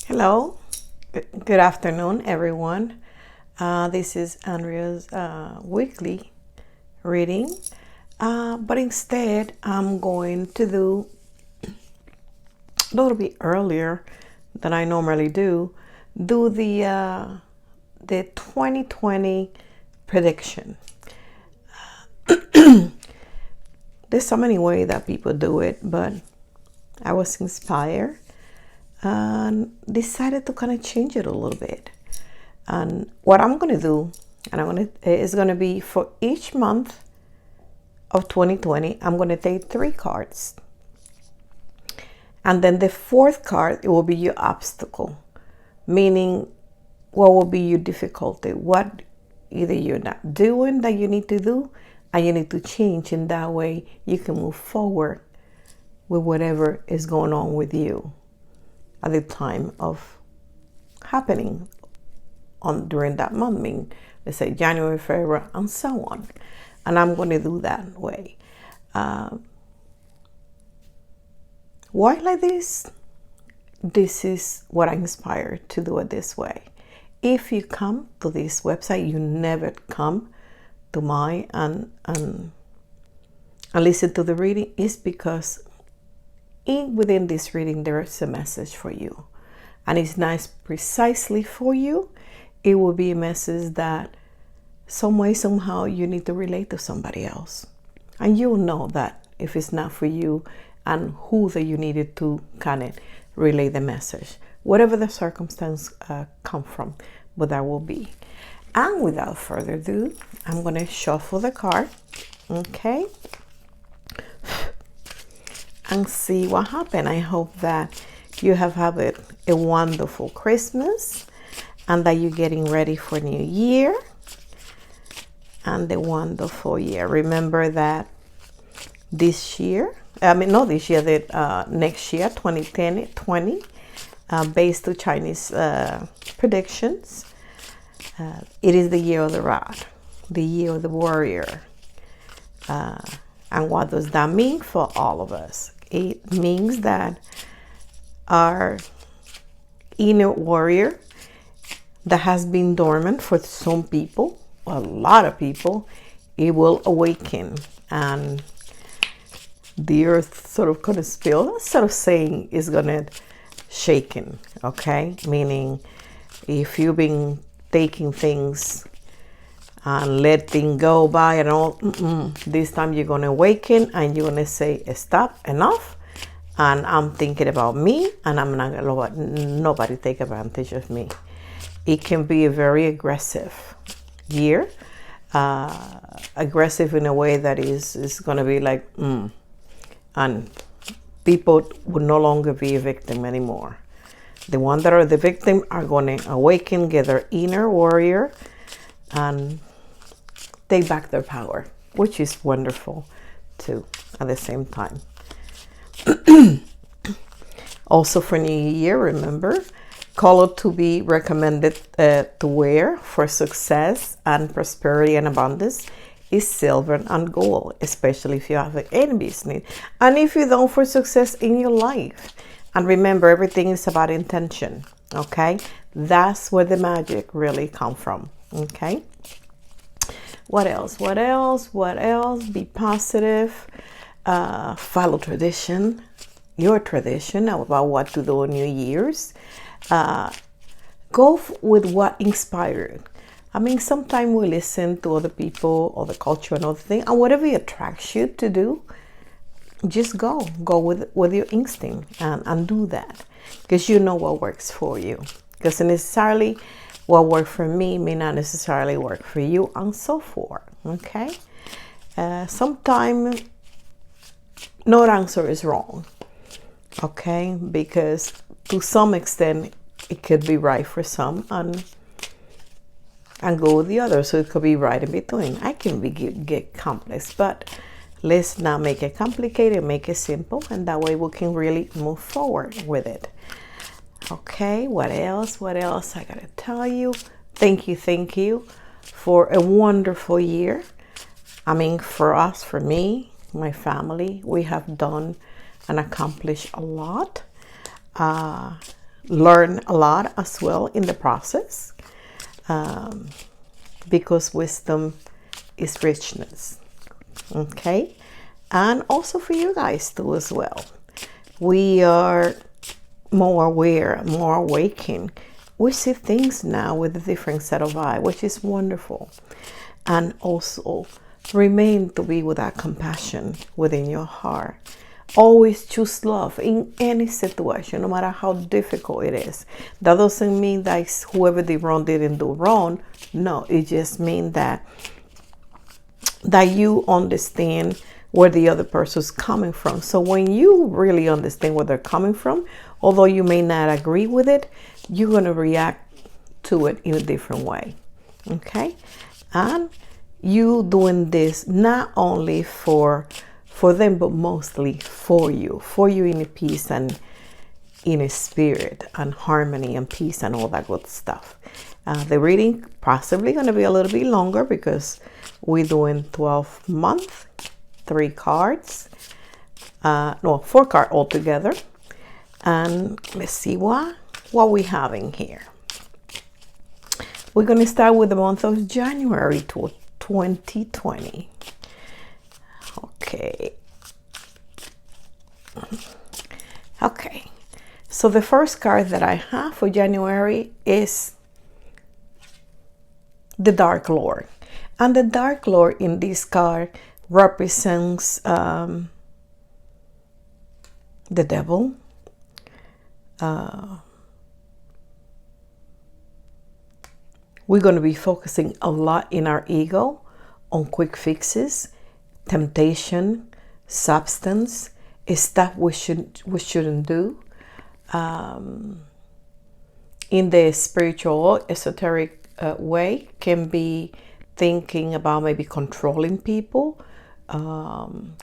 Hello, good afternoon, everyone. This is Andrea's weekly reading, but instead, I'm going to do a little bit earlier than I normally do the 2020 prediction. There's so many ways that people do it, but I was inspired and decided to kind of change it a little bit. And what I'm going to do, is going to be for each month of 2020, I'm going to take 3 cards. And then the 4th card, it will be your obstacle, meaning what will be your difficulty, what either you're not doing that you need to do and you need to change, in that way you can move forward with whatever is going on with you at the time of happening during that month, meaning let's say January, February, and so on. And I'm going to do that way. Why like this? This is what I'm inspired to do it this way. If you come to this website, you never come to mine and listen to the reading, is because within this reading there is a message for you, and it's nice precisely for you. It will be a message that some way, somehow, you need to relate to somebody else, and you'll know that if it's not for you and who that you needed to kind of relay the message, whatever the circumstance come from, but that will be. And without further ado, I'm going to shuffle the card, okay, and see what happened. I hope that you have had a wonderful Christmas and that you're getting ready for New Year and a wonderful year. Remember that next year, 2020, based to Chinese predictions, it is the year of the rat, the year of the warrior. And what does that mean for all of us? It means that our inner warrior that has been dormant for some people, a lot of people, it will awaken, and the earth sort of gonna spill, sort of saying is gonna shaken, okay? Meaning if you've been taking things and letting go by and all, this time you're gonna awaken and you're gonna say, stop, enough, and I'm thinking about me, and I'm not gonna let nobody take advantage of me. It can be a very aggressive year, aggressive in a way that is gonna be like, and people will no longer be a victim anymore. The ones that are the victim are going to awaken, get their inner warrior, and take back their power, which is wonderful too at the same time. Also for New Year, remember, color to be recommended to wear for success and prosperity and abundance is silver and gold, especially if you have any business, and if you don't, for success in your life. And remember, everything is about intention, okay? That's where the magic really comes from, okay? What else? Be positive, follow tradition, your tradition about what to do on New Year's. Go with what inspired. I mean, sometimes we listen to other people or the culture and other things, and whatever attracts you to do, just go with your instinct and do that, because you know what works for you. Because necessarily what worked for me may not necessarily work for you, and so forth. Okay. Sometimes no answer is wrong. Okay, because to some extent it could be right for some and go with the other, so it could be right in between. I can get complex, but let's not make it complicated, make it simple, and that way we can really move forward with it. Okay, what else I gotta tell you? Thank you for a wonderful year. I mean, for us, for me, my family, we have done and accomplished a lot. learn a lot as well in the process, because wisdom is richness. Okay, and also for you guys too as well. We are more aware, more awakened. We see things now with a different set of eyes, which is wonderful. And also remain to be with that compassion within your heart. Always choose love in any situation, no matter how difficult it is. That doesn't mean that whoever did wrong didn't do wrong. No, it just means that you understand where the other person's coming from. So when you really understand where they're coming from, although you may not agree with it, you're going to react to it in a different way. Okay? And you doing this not only for them, but mostly for you in a peace and in a spirit and harmony and peace and all that good stuff. The reading possibly going to be a little bit longer because we're doing 12 months, 3 cards, 4 cards altogether. And let's see what we're having here. We're going to start with the month of January 2020. Okay. So the first card that I have for January is the Dark Lord. And the Dark Lord in this card represents the devil. We're going to be focusing a lot in our ego on quick fixes, temptation, substance, stuff we shouldn't do. In the spiritual, esoteric way, can be thinking about maybe controlling people,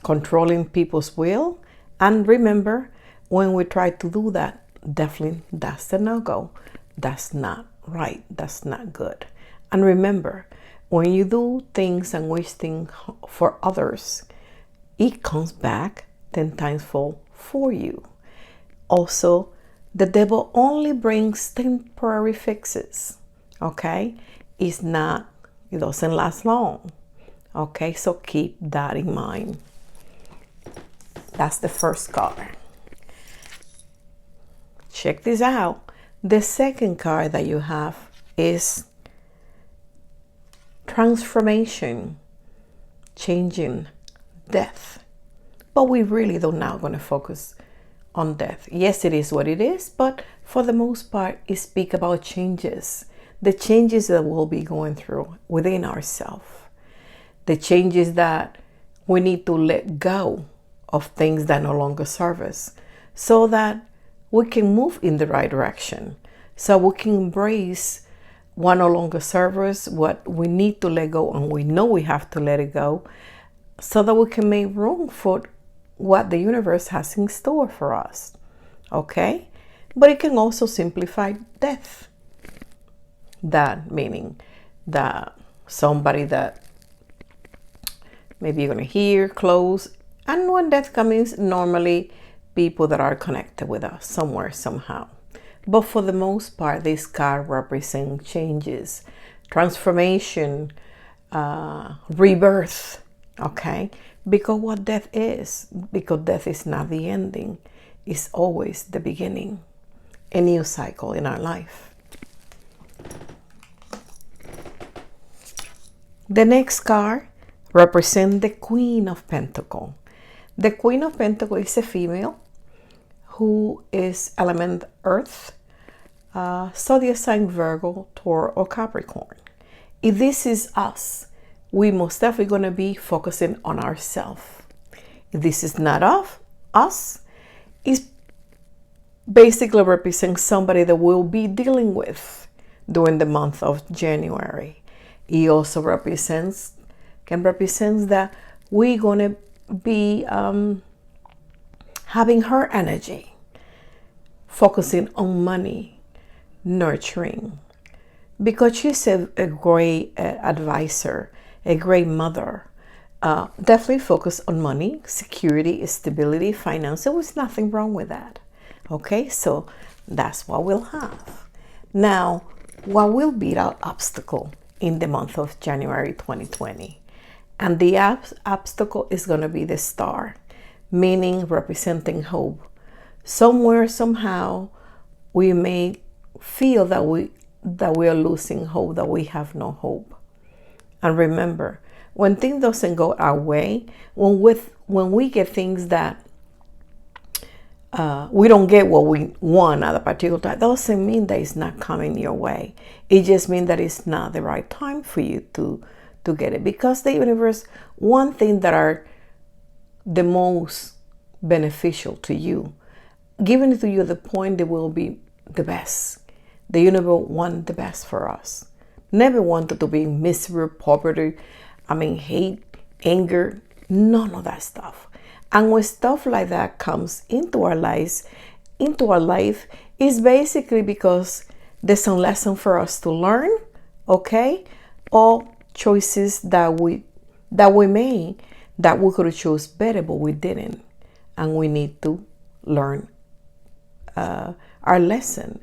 controlling people's will. And remember, when we try to do that, definitely that's a no-go. That's not right. That's not good. And remember, when you do things and wish things for others, it comes back 10 times fold for you. Also, the devil only brings temporary fixes. Okay? It doesn't last long. Okay? So keep that in mind. That's the first card. Check this out. The second card that you have is transformation, changing, death. But we really are not going to focus on death. Yes, it is what it is, but for the most part, it speaks about changes. The changes that we'll be going through within ourselves. The changes that we need to let go of things that no longer serve us, so that we can move in the right direction. So we can embrace what no longer serves us, what we need to let go, and we know we have to let it go, so that we can make room for what the universe has in store for us. Okay? But it can also simplify death. That meaning that somebody that maybe you're going to hear close, and when death comes, normally people that are connected with us somewhere, somehow. But for the most part, this card represents changes, transformation, rebirth. Okay? Because what death is, because death is not the ending, it's always the beginning, a new cycle in our life. The next card represents the Queen of Pentacles. The Queen of Pentacles is a female who is element Earth, zodiac sign Virgo, Taurus, or Capricorn. If this is us, we most definitely going to be focusing on ourselves. If this is not of us, it's basically represents somebody that we'll be dealing with during the month of January. It also can represent that we're going to be having her energy, focusing on money, nurturing, because she's a great advisor, a great mother. Definitely focus on money, security, stability, finance. There was nothing wrong with that. Okay, so That's what we'll have. Now, what will be our obstacle in the month of January 2020? And the obstacle is going to be the star, meaning representing hope. Somewhere, somehow, we may feel that we are losing hope, that we have no hope. And remember, when things doesn't go our way, when we get things that we don't get what we want at a particular time, that doesn't mean that it's not coming your way. It just means that it's not the right time for you to get it. Because the universe, one thing that are the most beneficial to you, giving it to you at the point that will be the best. The universe wants the best for us. Never wanted to be in misery, poverty, hate, anger, none of that stuff. And when stuff like that comes into our life, is basically because there's some lesson for us to learn, okay? Or choices that we made that we could have chose better, but we didn't. And we need to learn our lesson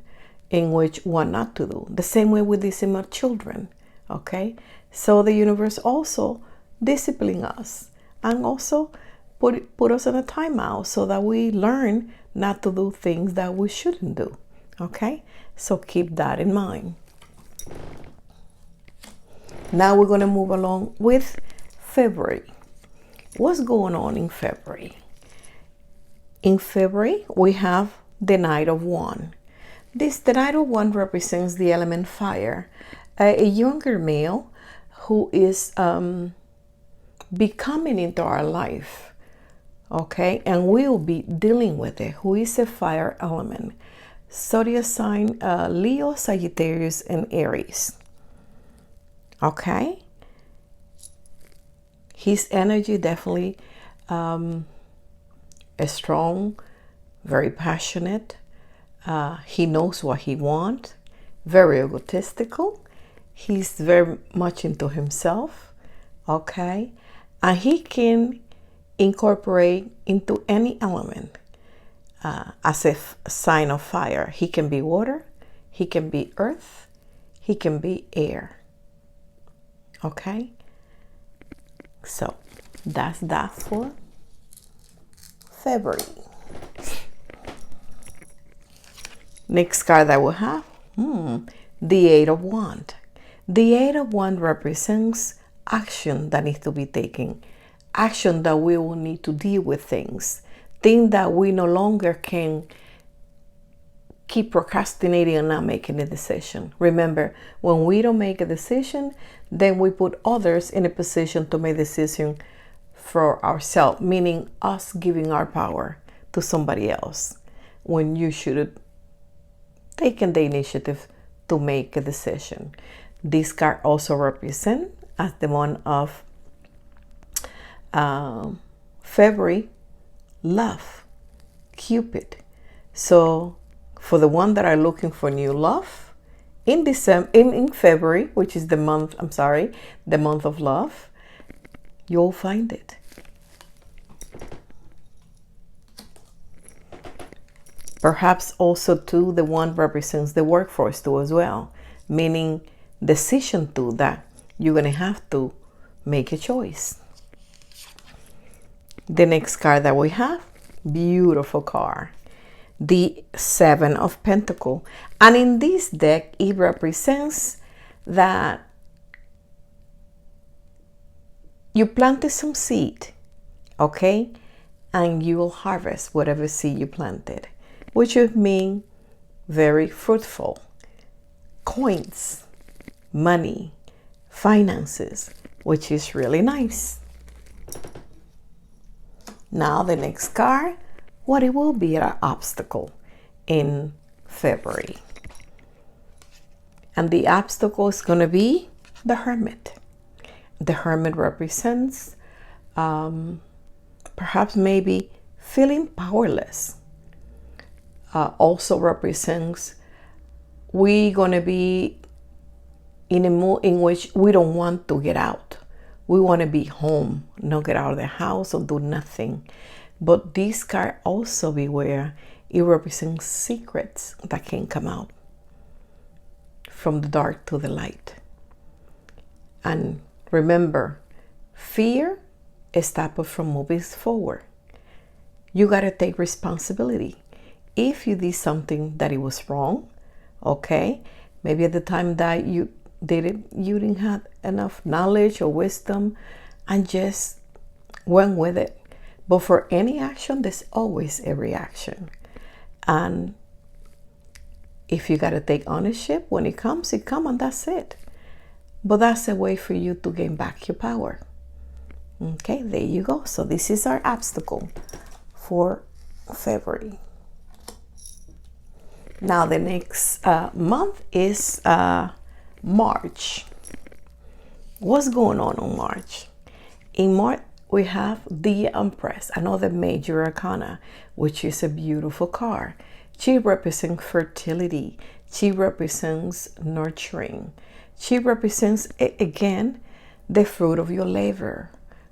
in which what not to do. The same way with these immature children, okay? So the universe also discipline us and also put us in a timeout so that we learn not to do things that we shouldn't do, okay? So keep that in mind. Now we're going to move along with February. What's going on in February? In February, we have the Knight of Wands. The Knight of Wands represents the element fire, a younger male who is becoming into our life, okay? And we'll be dealing with it, who is a fire element. Zodiac sign, Leo, Sagittarius, and Aries, okay? His energy definitely is strong, very passionate. He knows what he wants, very egotistical. He's very much into himself, okay? And he can incorporate into any element as a sign of fire. He can be water, he can be earth, he can be air, okay? So that's that for February. Next card that we'll have, the Eight of Wands. The Eight of Wands represents action that needs to be taken, action that we will need to deal with things that we no longer can keep procrastinating and not making a decision. Remember, when we don't make a decision, then we put others in a position to make a decision for ourselves, meaning us giving our power to somebody else when you should have taken the initiative to make a decision. This card also represents, as the one of February, love, Cupid. So for the one that are looking for new love in February, which is the month of love, you'll find it. Perhaps also too, the one represents the workforce too as well, meaning decision too, that you're going to have to make a choice. The next card that we have, beautiful card, the Seven of Pentacles. And in this deck, it represents that you planted some seed, okay? And you will harvest whatever seed you planted, which would mean very fruitful. Coins, money, finances, which is really nice. Now the next card, what it will be an obstacle in February. And the obstacle is going to be the Hermit. The Hermit represents perhaps maybe feeling powerless. Also represents we're going to be in a mood in which we don't want to get out. We want to be home, not get out of the house or do nothing. But this card also beware It represents secrets that can come out from the dark to the light. And remember, fear stops us from moving forward. You got to take responsibility. If you did something that it was wrong, okay, maybe at the time that you did it, you didn't have enough knowledge or wisdom and just went with it. But for any action, there's always a reaction. And if you got to take ownership, when it comes, and that's it. But that's a way for you to gain back your power. Okay, there you go. So this is our obstacle for February. Now the next month is March. What's going on March? In March, we have the Empress, another major arcana, which is a beautiful card. She represents fertility. She represents nurturing. She represents, again, the fruit of your labor.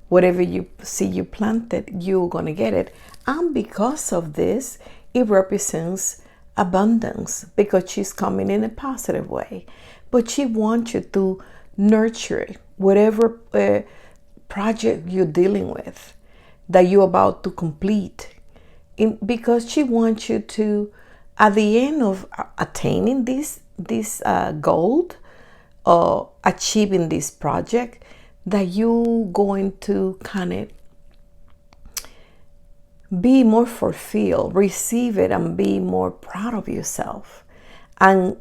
Whatever you see you planted, you're going to get it. And because of this, it represents abundance, because she's coming in a positive way. But she wants you to nurture it, whatever project you're dealing with, that you're about to complete. Because she wants you to, at the end of attaining this goal, or achieving this project, that you're going to kind of be more fulfilled, receive it, and be more proud of yourself. And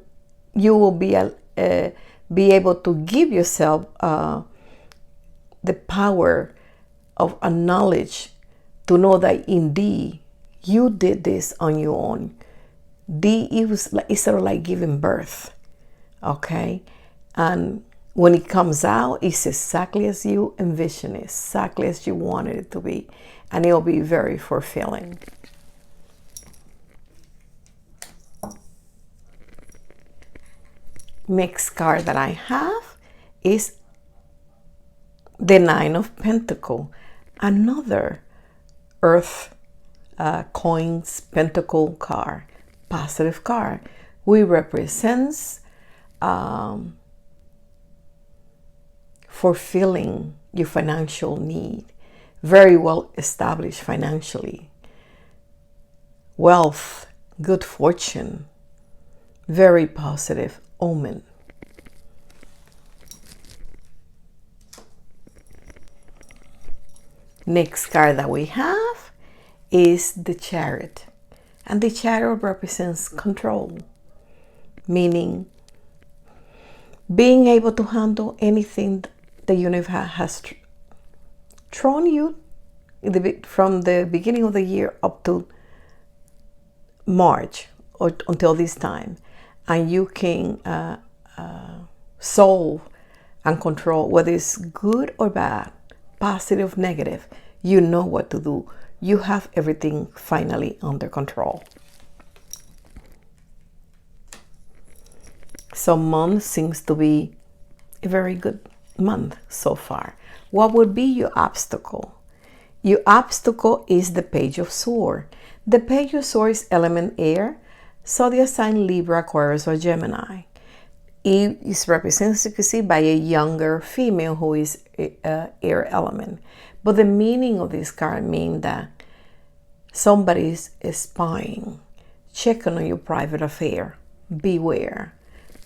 you will be able to give yourself the power of a knowledge to know that indeed you did this on your own. It's sort of like giving birth, okay? And when it comes out, it's exactly as you envision it, exactly as you wanted it to be. And it'll be very fulfilling. Next card that I have is the Nine of Pentacles, another Earth coins pentacle card, positive card. We represents fulfilling your financial need, very well established financially, wealth, good fortune, very positive omen. Next card that we have is the Chariot. And the Chariot represents control, meaning being able to handle anything the universe has thrown you from the beginning of the year up to March or until this time. And you can solve and control whether it's good or bad, positive, negative. You know what to do. You have everything finally under control. So month seems to be a very good month so far. What would be your obstacle? Your obstacle is the Page of Swords. The Page of Swords is element air, zodiac sign Libra, Aquarius, or Gemini. It is represented, as you can see, by a younger female who is air element. But the meaning of this card means that somebody's spying, checking on your private affair. Beware.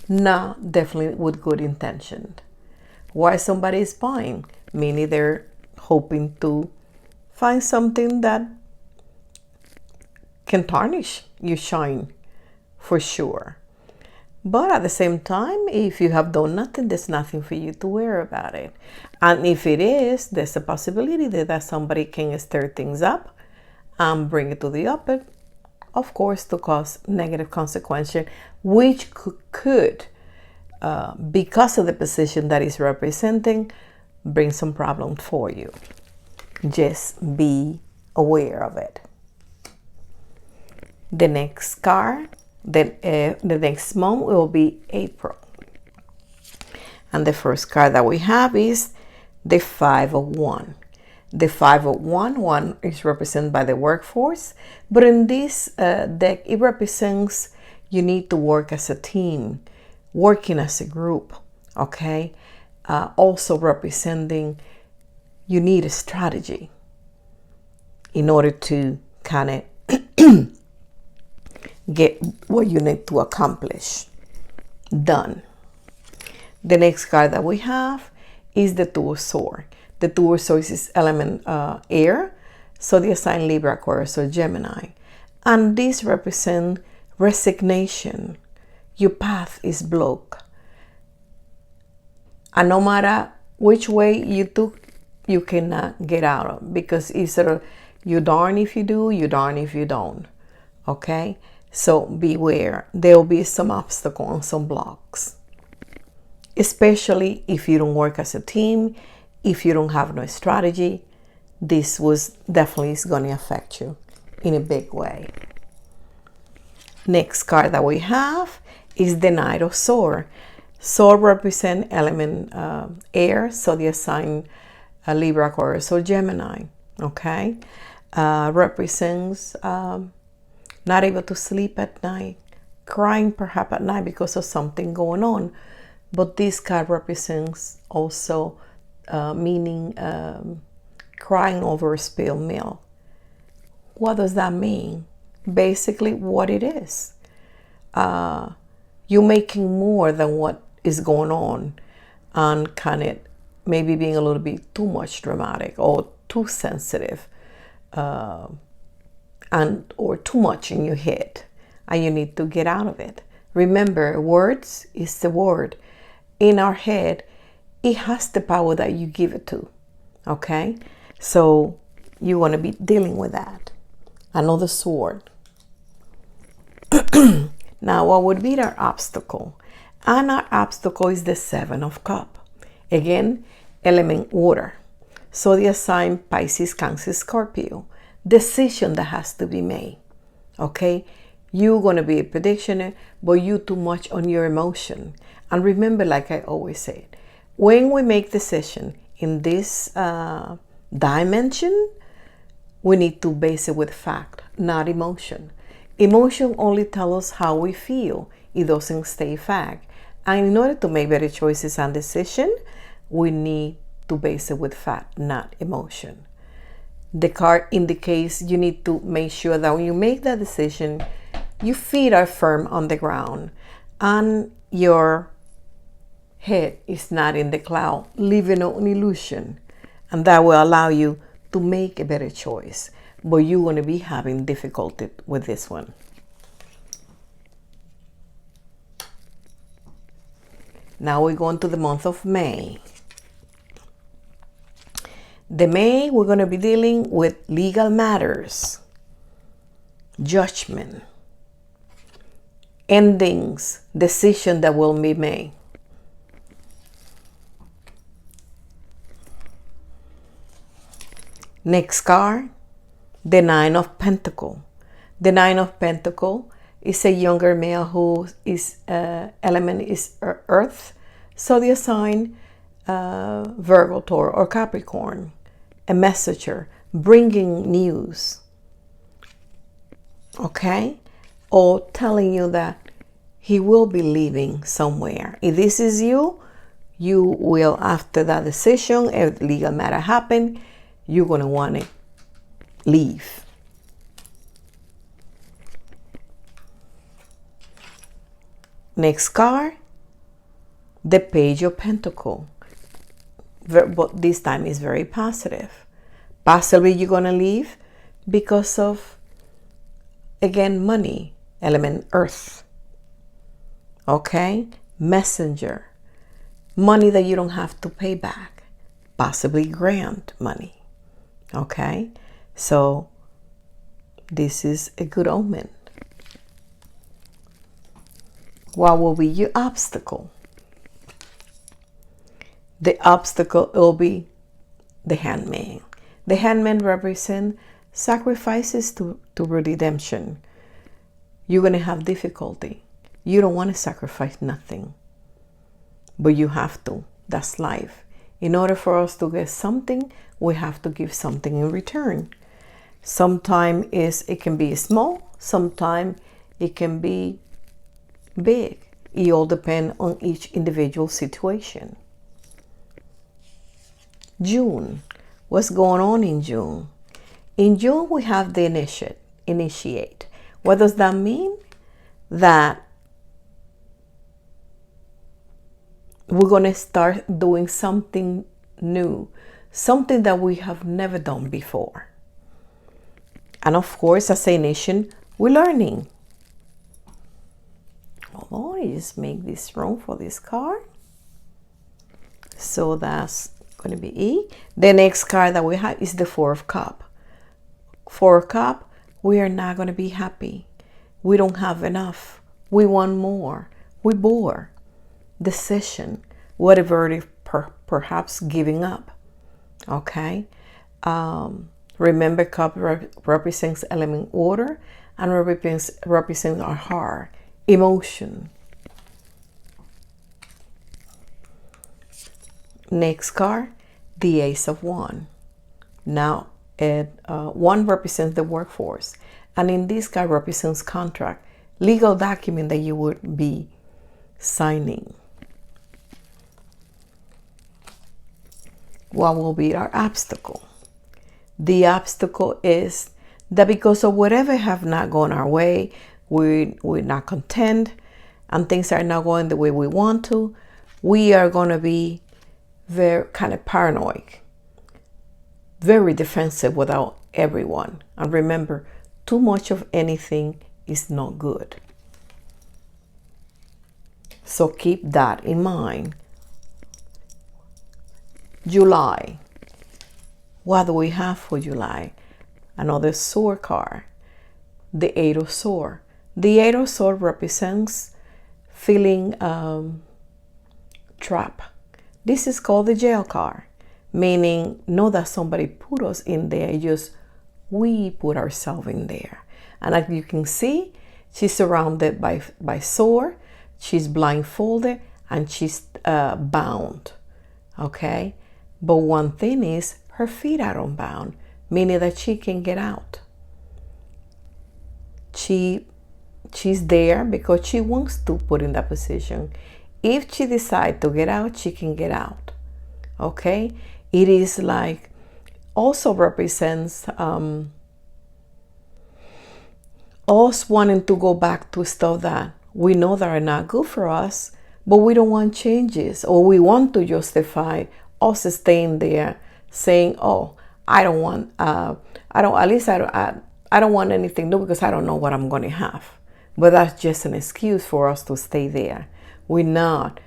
Not definitely with good intention. Why somebody is spying? Meaning they're hoping to find something that can tarnish your shine for sure. But at the same time, if you have done nothing, there's nothing for you to worry about it. And if it is, there's a possibility that somebody can stir things up and bring it to the open, of course, to cause negative consequences, which could because of the position that is representing, bring some problems for you. Just be aware of it. The next card, the next month will be April. And the first card that we have is the Five of Wands. The Five of Wands, one is represented by the workforce, but in this deck, it represents you need to work as a team, working as a group, okay? Also representing you need a strategy in order to kind of get what you need to accomplish done. The next card that we have is the Two of Swords. The Two of Swords is element air, so the sign Libra, Aquarius, or Gemini. And this represents resignation. Your path is blocked. And no matter which way you took, you cannot get out of, because either you darn if you do, you darn if you don't. Okay? So beware. There will be some obstacles and some blocks. Especially if you don't work as a team, if you don't have no strategy, this was definitely is going to affect you in a big way. Next card that we have is the Knight of Swords. Sword represent element air, so the sign Libra, Aquarius, or Gemini. Okay, represents not able to sleep at night, crying perhaps at night because of something going on. But this card represents also meaning crying over spilled milk. What does that mean? Basically, what it is. You're making more than what is going on, and kind of maybe being a little bit too much dramatic or too sensitive, and or too much in your head, and you need to get out of it. Remember, words is the word. In our head, it has the power that you give it to. Okay, so you want to be dealing with that. Another sword. Now, what would be our obstacle? And our obstacle is the Seven of Cups. Again, element water. So the sign Pisces, Cancer, Scorpio. Decision that has to be made. Okay, you're going to be a prediction, but you too much on your emotion. And remember, like I always say, when we make decision in this dimension, we need to base it with fact, not emotion. Emotion only tells us how we feel. It doesn't stay fact. And in order to make better choices and decision, we need to base it with fact, not emotion. The card indicates you need to make sure that when you make that decision, your feet are firm on the ground and your head is not in the cloud, living on illusion. And that will allow you to make a better choice. But you're going to be having difficulty with this one. Now we're going to the month of May. The May, we're going to be dealing with legal matters, judgment, endings, decision that will be made. Next card, the Nine of Pentacles. The Nine of Pentacles is a younger male who is element is earth. So the sign Virgo, Tauro, or Capricorn. A messenger bringing news. Okay? Or telling you that he will be leaving somewhere. If this is you, you will, after that decision, if the legal matter happen, you're going to want to leave. Next card, the Page of Pentacles. But this time is very positive. Possibly you're going to leave because of, again, money, element earth. Okay? Messenger. Money that you don't have to pay back. Possibly grant money. Okay? So this is a good omen. What will be your obstacle? The obstacle will be the Hangman. The Hangman represents sacrifices to redemption. You're going to have difficulty. You don't want to sacrifice nothing. But you have to. That's life. In order for us to get something, we have to give something in return. Sometimes it can be small, sometimes it can be big. It all depends on each individual situation. June. What's going on in June? In June, we have the initiate. What does that mean? That we're going to start doing something new, something that we have never done before. And of course, as a nation, we're learning. Hold on, I just make this room for this card. So that's going to be E. The next card that we have is the Four of Cups. Four of Cups, we are not going to be happy. We don't have enough. We want more. We're bored. Decision, whatever it is, perhaps giving up. Okay. Remember, cup represents element water and represents our heart, emotion. Next card, the Ace of Wands. Now, one represents the workforce, and in this card represents contract, legal document that you would be signing. What will be our obstacle? The obstacle is that because of whatever have not gone our way, we're not content, and things are not going the way we want to, we are going to be very kind of paranoid, very defensive without everyone. And remember, too much of anything is not good. So keep that in mind. July. What do we have for July? Another sword card. The Eight of Swords. The Eight of Swords represents feeling trapped. This is called the jail card, meaning not that somebody put us in there, just we put ourselves in there. And as you can see, she's surrounded by sword, she's blindfolded, and she's bound. Okay? But one thing is, her feet are unbound, meaning that she can get out. She's there because she wants to put in that position. If she decides to get out, she can get out. Okay? It is like, also represents us wanting to go back to stuff that we know that are not good for us, but we don't want changes, or we want to justify us staying there, saying, "Oh, I don't want anything new because I don't know what I'm going to have." But that's just an excuse for us to stay there. We're not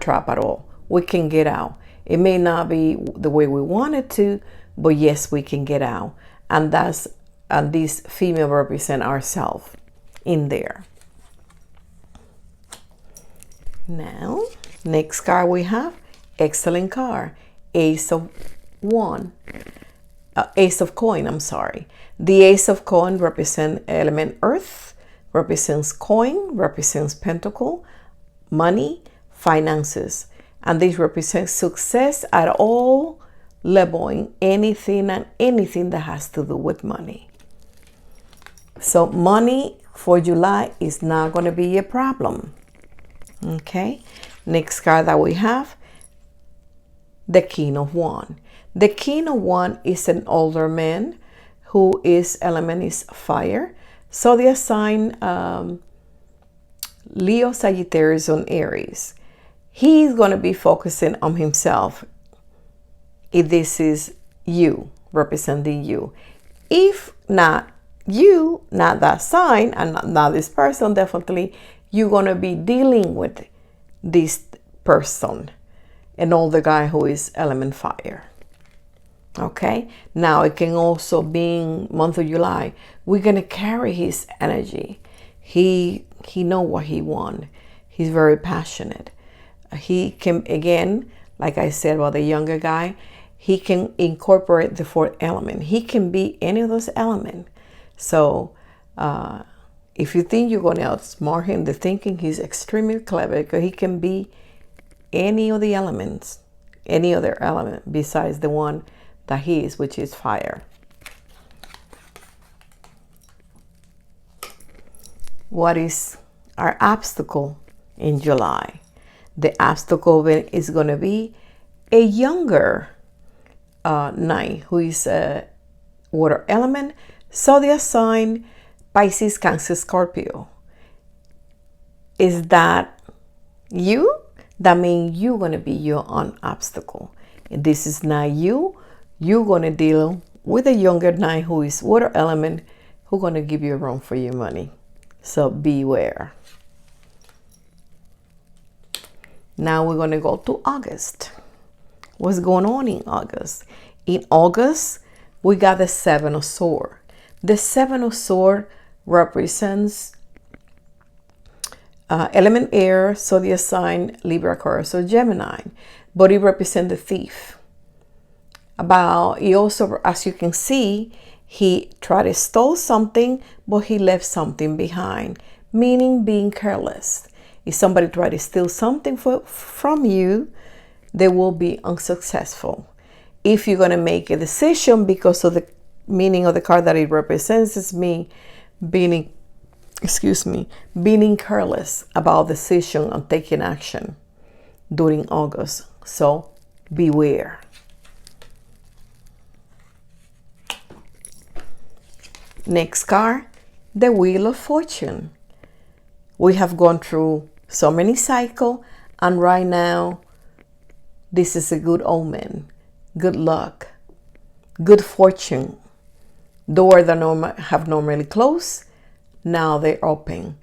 trapped at all. We can get out. It may not be the way we want it to, but yes, we can get out. And this female represent ourselves in there. Now, next card we have, excellent card, Ace of Coin, I'm sorry. The Ace of Coin represents element earth, represents coin, represents pentacle, money, finances. And this represents success at all level in anything and anything that has to do with money. So money for July is not going to be a problem. Okay, next card that we have, the King of Wands. The King of Wands is an older man who is element is fire. So they assign Leo, Sagittarius, and Aries. He's going to be focusing on himself. If this is you, representing you. If not you, not that sign, and not this person, definitely you're going to be dealing with this person, an older guy who is element fire. Okay, now it can also be in month of July. We're going to carry his energy. He know what he wants. He's very passionate. He can, again, like I said about the younger guy, he can incorporate the fourth element. He can be any of those elements. So if you think you're going to outsmart him, the thinking, he's extremely clever because he can be any of the elements, any other element besides the one that he is, which is fire. What is our obstacle in July? The obstacle is going to be a younger 9 who is a water element, zodiac sign Pisces, Cancer, Scorpio. Is that you? That means you're going to be your own obstacle. If this is not you, you're going to deal with a younger 9 who is water element, who's going to give you a run for your money. So beware. Now we're going to go to August. What's going on in August? In August, we got the 7 of Swords. The 7 of Swords represents element air, zodiac sign Libra, Aquarius, or Gemini, but it represents the thief. He also, as you can see, he tried to steal something, but he left something behind, meaning being careless. If somebody tried to steal something from you, they will be unsuccessful. If you're going to make a decision, because of the meaning of the card that it represents, is me being careless about decision and taking action during August. So beware. Next card, the Wheel of Fortune. We have gone through so many cycles, and right now, this is a good omen, good luck, good fortune. Doors that have normally closed, now they're open.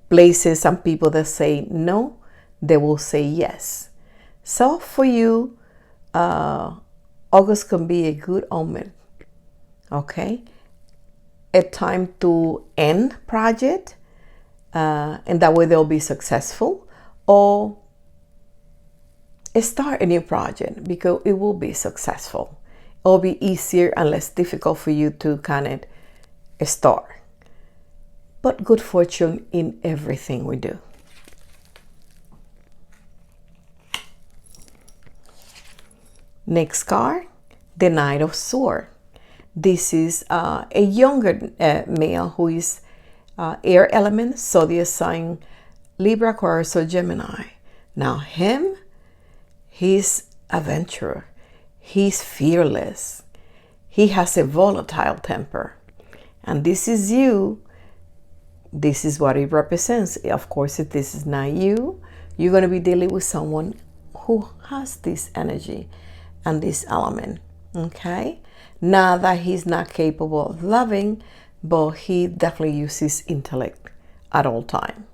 Places and people that say no, they will say yes. So for you, August can be a good omen. Okay? A time to end project, and that way they'll be successful, or start a new project because it will be successful. It'll be easier and less difficult for you to kind of start. But good fortune in everything we do. Next card, the Knight of Swords. This is a younger male who is air element, zodiac sign Libra, Aquarius, or Gemini. Now he's adventurer. He's fearless. He has a volatile temper. And this is you. This is what it represents. Of course, if this is not you, you're going to be dealing with someone who has this energy and this element. Okay? Not that he's not capable of loving, but he definitely uses intellect at all times.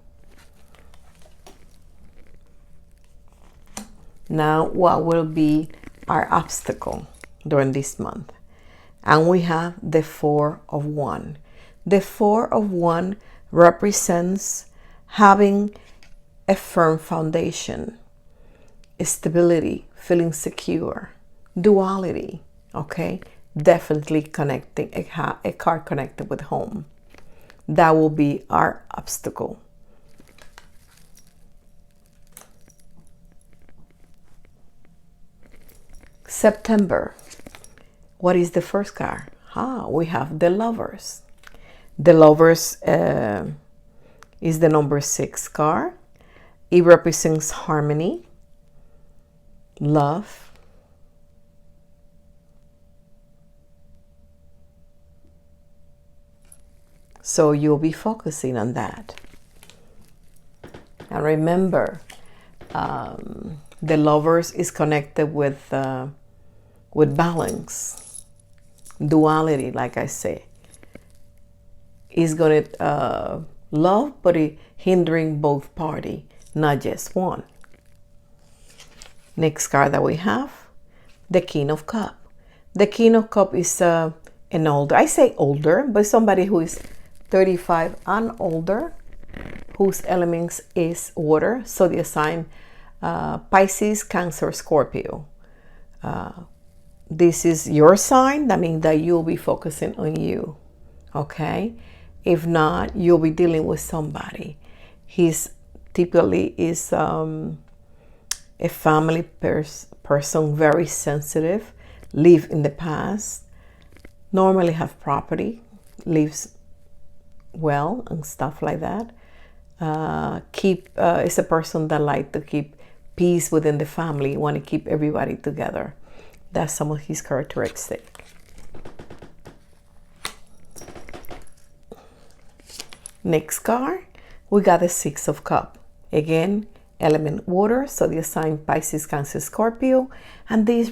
Now, what will be our obstacle during this month? And we have the 4 of Wands. The 4 of Wands represents having a firm foundation, stability, feeling secure, duality, okay? Definitely connecting, a card connected with home. That will be our obstacle. September. What is the first card? We have the Lovers. The Lovers is the number 6 card. It represents harmony, love, so you'll be focusing on that. And remember, the Lovers is connected with balance, duality, like I say. Is going to love, but it hindering both party, not just one. Next card that we have, the King of Cups. The King of Cups is an older, I say older, but somebody who is 35 and older, whose elements is water, zodiac sign Pisces, Cancer, Scorpio. This is your sign. That means that you'll be focusing on you. Okay? If not, you'll be dealing with somebody. He's typically is a family person, very sensitive, live in the past, normally have property, lives well and stuff like that. It's a person that like to keep peace within the family, want to keep everybody together. That's some of his characteristics. Next card, we got the Six of Cups. Again, element water, so the sign Pisces, Cancer, Scorpio, and this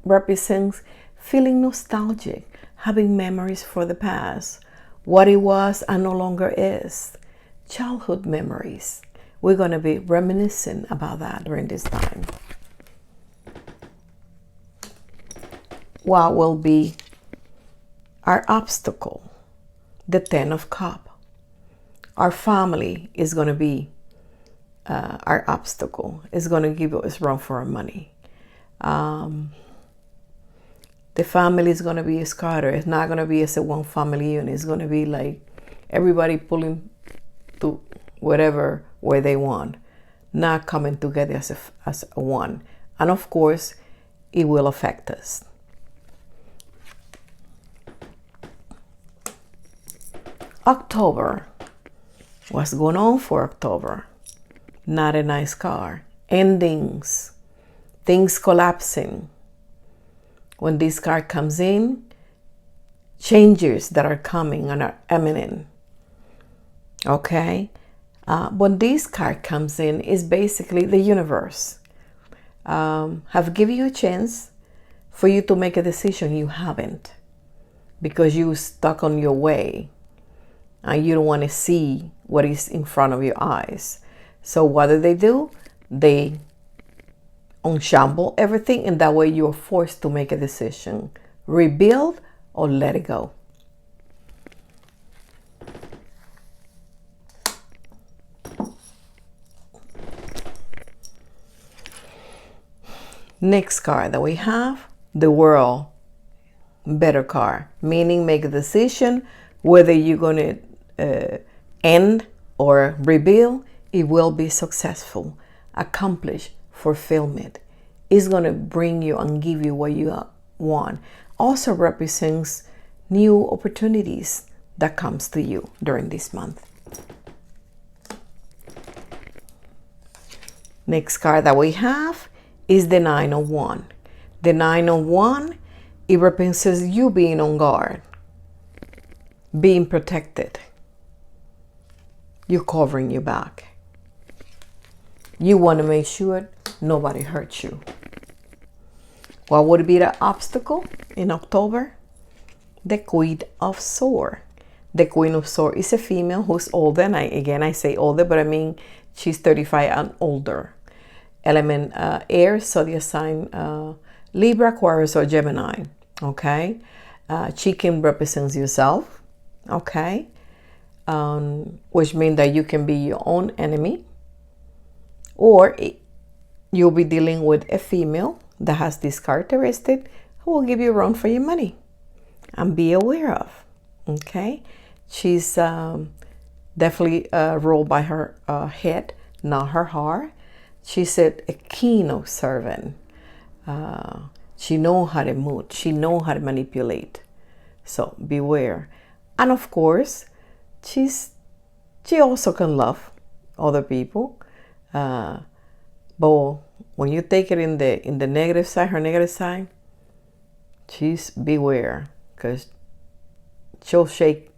represents feeling nostalgic, having memories for the past, what it was and no longer is, childhood memories. We're going to be reminiscing about that during this time. What will be our obstacle? The Ten of Cups. Our family is going to be our obstacle. It's going to give us run for our money. The family is going to be scattered. It's not going to be as a one family unit. It's going to be like everybody pulling to whatever where they want, not coming together as a one. And of course, it will affect us. October. What's going on for October? Not a nice card. Endings. Things collapsing. When this card comes in, changes that are coming and are imminent. Okay? When this card comes in, is basically the universe. Have given you a chance for you to make a decision. You haven't. Because you stuck on your way. And you don't want to see what is in front of your eyes. So what do? They unshamble everything, and that way you're forced to make a decision. Rebuild or let it go. Next card that we have, the World. Better card, meaning make a decision whether you're going to end or rebuild. It will be successful, accomplish, fulfillment. It's going to bring you and give you what you want. Also represents new opportunities that comes to you during this month. Next card that we have is the Nine of Wands. The Nine of Wands, it represents you being on guard, being protected. You're covering your back. You want to make sure nobody hurts you. What would be the obstacle in October? The Queen of Swords. The Queen of Swords is a female who's older, and I say older, but I mean she's 35 and older. Element air, zodiac sign Libra, Aquarius, or Gemini. Okay, chicken represents yourself. Okay, which means that you can be your own enemy, or you'll be dealing with a female that has this characteristic who will give you a run for your money. And be aware of. Okay, she's definitely ruled by her head, not her heart. She's a keen observant. She knows how to move. She knows how to manipulate. So beware. And of course, she also can love other people. But when you take it in the negative side, her negative side, she's beware, because she'll shake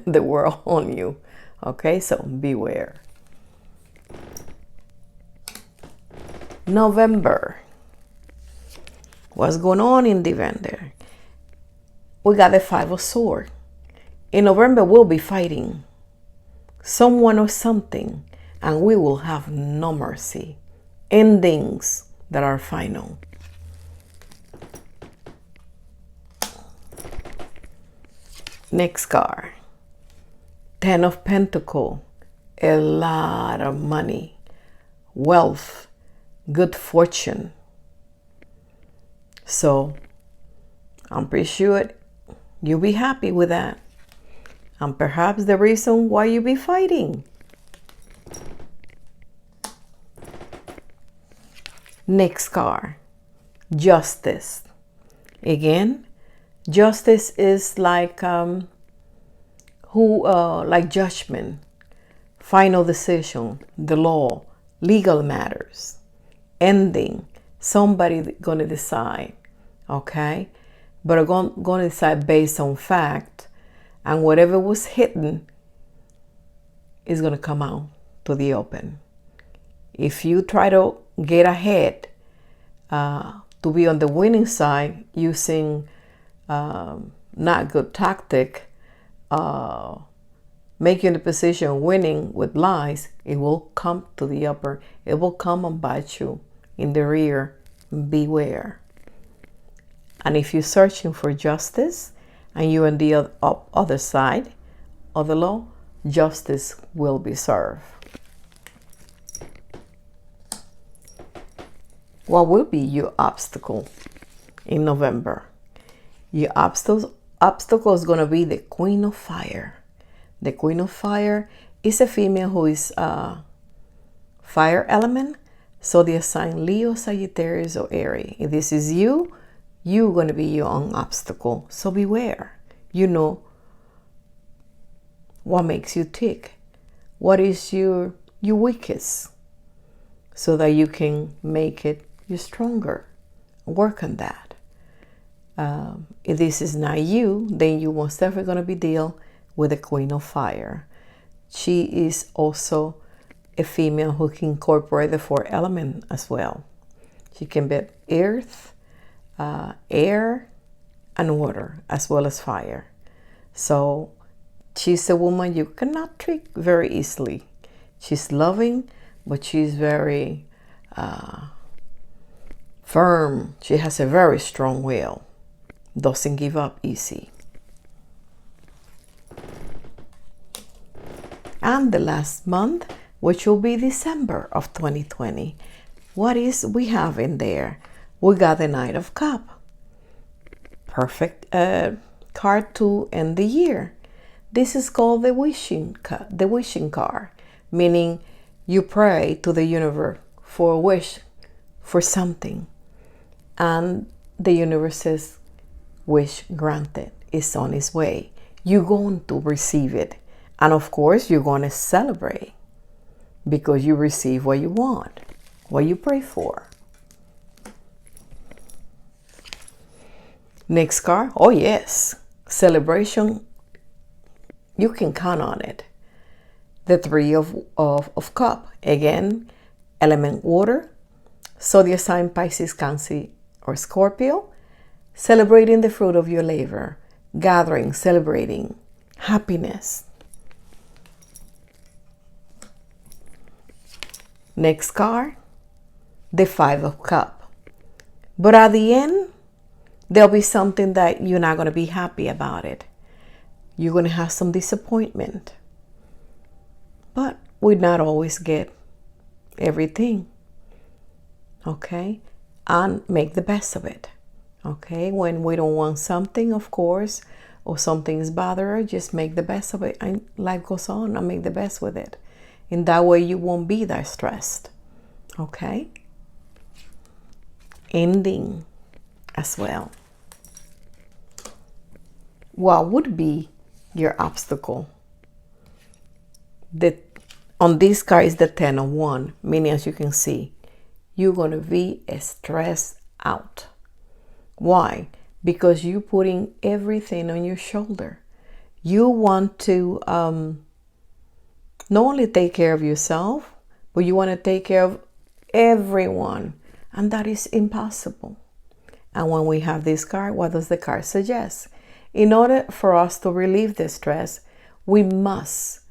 the world on you. Okay, so beware. November. What's going on in November? We got the Five of Swords. In November, we'll be fighting someone or something, and we will have no mercy. Endings that are final. Next card. Ten of Pentacles. A lot of money, wealth, good fortune. So I'm pretty sure you'll be happy with that. And perhaps the reason why you'll be fighting. Next card, Justice. Again, justice is like like judgment, final decision, the law, legal matters, ending. Somebody gonna decide, okay? But are gonna decide based on fact, and whatever was hidden is gonna come out to the open. If you try to get ahead, to be on the winning side using not good tactic, making the position winning with lies, it will come to the upper. It will come and bite you in the rear. Beware. And if you're searching for justice and you're on the other side of the law, justice will be served. What will be your obstacle in November? Your obstacle is going to be the Queen of Fire. The Queen of Fire is a female who is fire element. So they assign Leo, Sagittarius, or Aries. If this is you, you're going to be your own obstacle. So beware. You know what makes you tick. What is your weakest? So that you can make it you stronger. Work on that. If this is not you, then you most definitely going to be deal with the Queen of Fire. She is also a female who can incorporate the 4 elements as well. She can be earth, air, and water, as well as fire. So she's a woman you cannot trick very easily. She's loving, but she's very firm. She has a very strong will. Doesn't give up easy. And the last month, which will be December of 2020. What is we have in there? We got the Knight of Cups. Perfect card to end the year. This is called the wishing card, meaning you pray to the universe for a wish for something, and the universe says, wish granted, is on its way. You're going to receive it, and of course you're going to celebrate because you receive what you want, what you pray for. Next card, oh yes, celebration. You can count on it. The 3 of Cups. Again, element water. Zodiac sign Pisces, Cancer, or Scorpio. Celebrating the fruit of your labor. Gathering, celebrating, happiness. Next card, the 5 of Cups. But at the end, there'll be something that you're not going to be happy about it. You're going to have some disappointment. But we not always get everything. Okay? And make the best of it. Okay? When we don't want something, of course, or something is bothering, just make the best of it. And life goes on, and make the best with it. In that way, you won't be that stressed. Okay? Ending as well. What would be your obstacle? On this card is the 10 of Wands, meaning, as you can see, you're going to be stressed out. Why? Because you're putting everything on your shoulder. You want to not only take care of yourself, but you want to take care of everyone. And that is impossible. And when we have this card, what does the card suggest? In order for us to relieve the stress, we must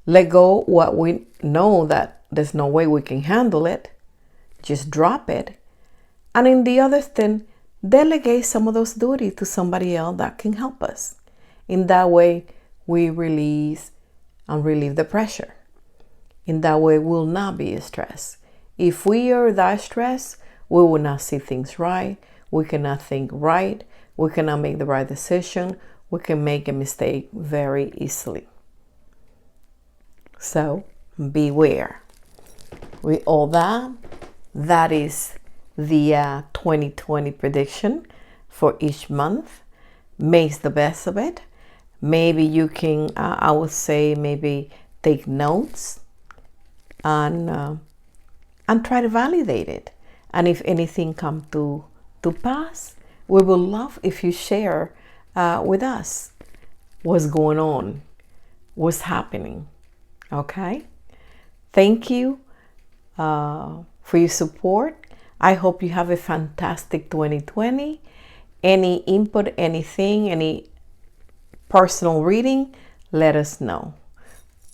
let go what we know that there's no way we can handle it. Just drop it. And in the other thing, delegate some of those duties to somebody else that can help us. In that way, we release and relieve the pressure. In that way, we'll not be stressed. If we are that stressed, we will not see things right. We cannot think right. We cannot make the right decision. We can make a mistake very easily. So beware. With all that, That is the 2020 prediction for each month. Make the best of it. Maybe you can, I would say, maybe take notes and try to validate it. And if anything come to pass, we would love if you share with us what's going on, what's happening. Okay? Thank you for your support. I hope you have a fantastic 2020. Any input, anything, any personal reading, let us know.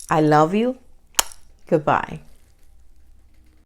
I love you. Goodbye.